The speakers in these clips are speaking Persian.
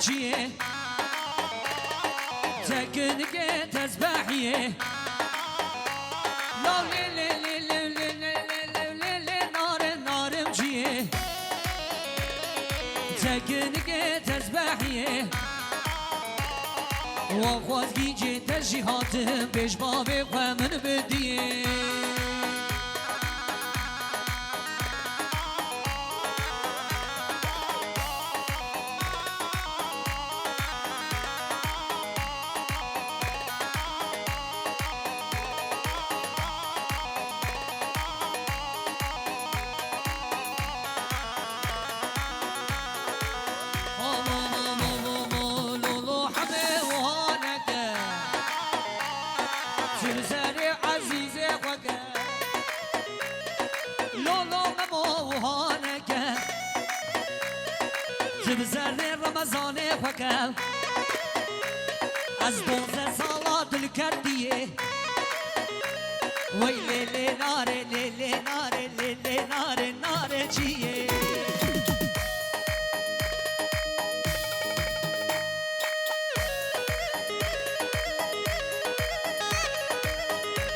چیه تکنگه تزبحیه لا لی لی لی لی لی لی لی لی نارم چیه تکنگه تزبحیه و خوازگی جه ترجیحاتم پیش بابه من بدیه از 12 سالا دل کردیه وی لیلی ناره لیلی ناره لیلی ناره ناره چیه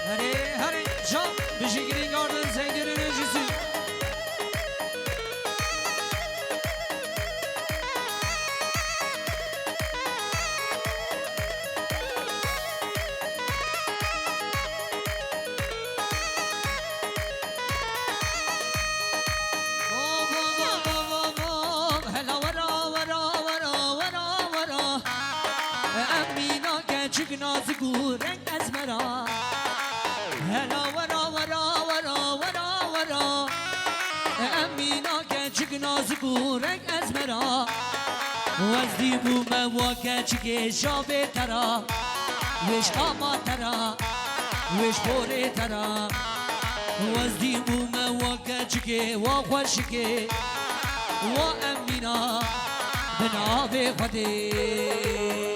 هره هره جان بشگیرین گاردن زنگرین جیسی نازگو رنگ از مرا هلا ورا ورا ورا ورا ورا امینا که چک نازگو رنگ از مرا وزدی بوم واکه چکه شابه ترا وش آما ترا وش بوره ترا وزدی بوم واکه چکه وا خوشکه وا امینا بنابه خوده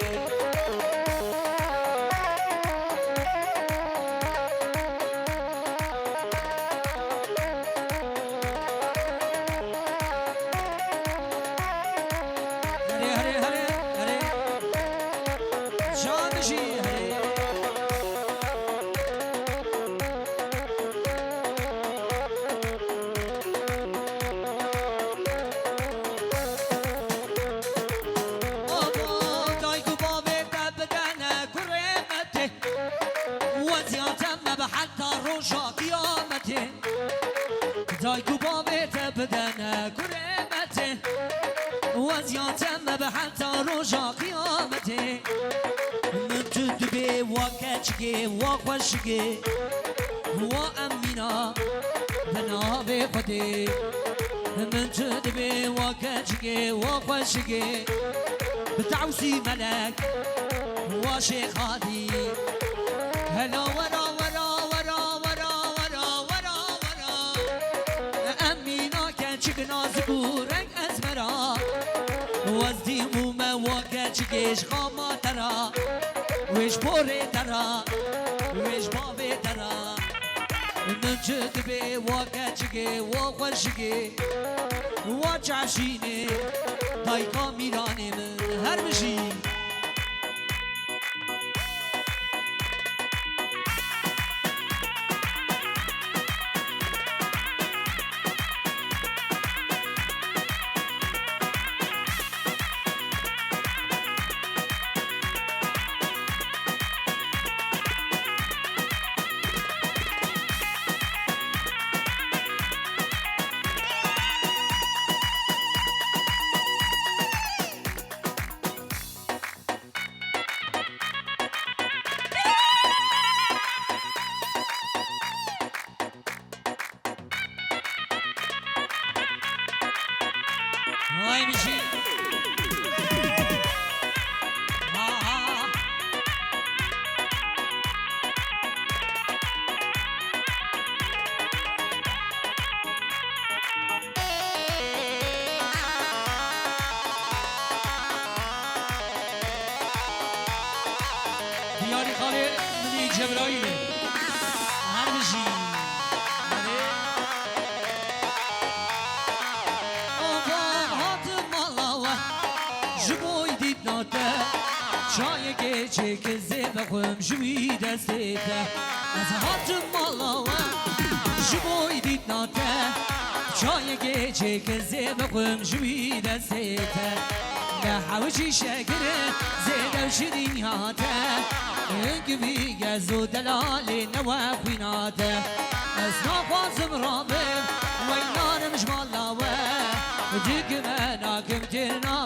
دایکو بابه تبدن کرمته وزیاتم به حتی روژا قیامته من تو دبه و کچگه و خوشگه و امینا بنابه خوده من تو دبه و کچگه و خوشگه بتعوسی ملک و شیخادی هلا ورا ورا ورا ورا ورا ورا ورا امینا کچگ نازگو رنگ از مرا وزدی مومه و کچگش خاما ترا وش بوره ترا وش بابه ترا من جد به و کچگه و خوشگه و جعشینه دایکا میرانه من هر بشی وای میشی دیاری خاله منی جبرائیله هر میشی جبوی چای گیچه که زیب خوم جوی دستیده از هاتم مالاوه جبوی دید ناته چای گیچه که زیب خوم جوی دستیده نه حوشی شکره زیده و شدین هاته انگوی گزو دلالی نوه خویناته از ناخوازم رابم وینانم جمالاوه دیگه من آکم تیرنا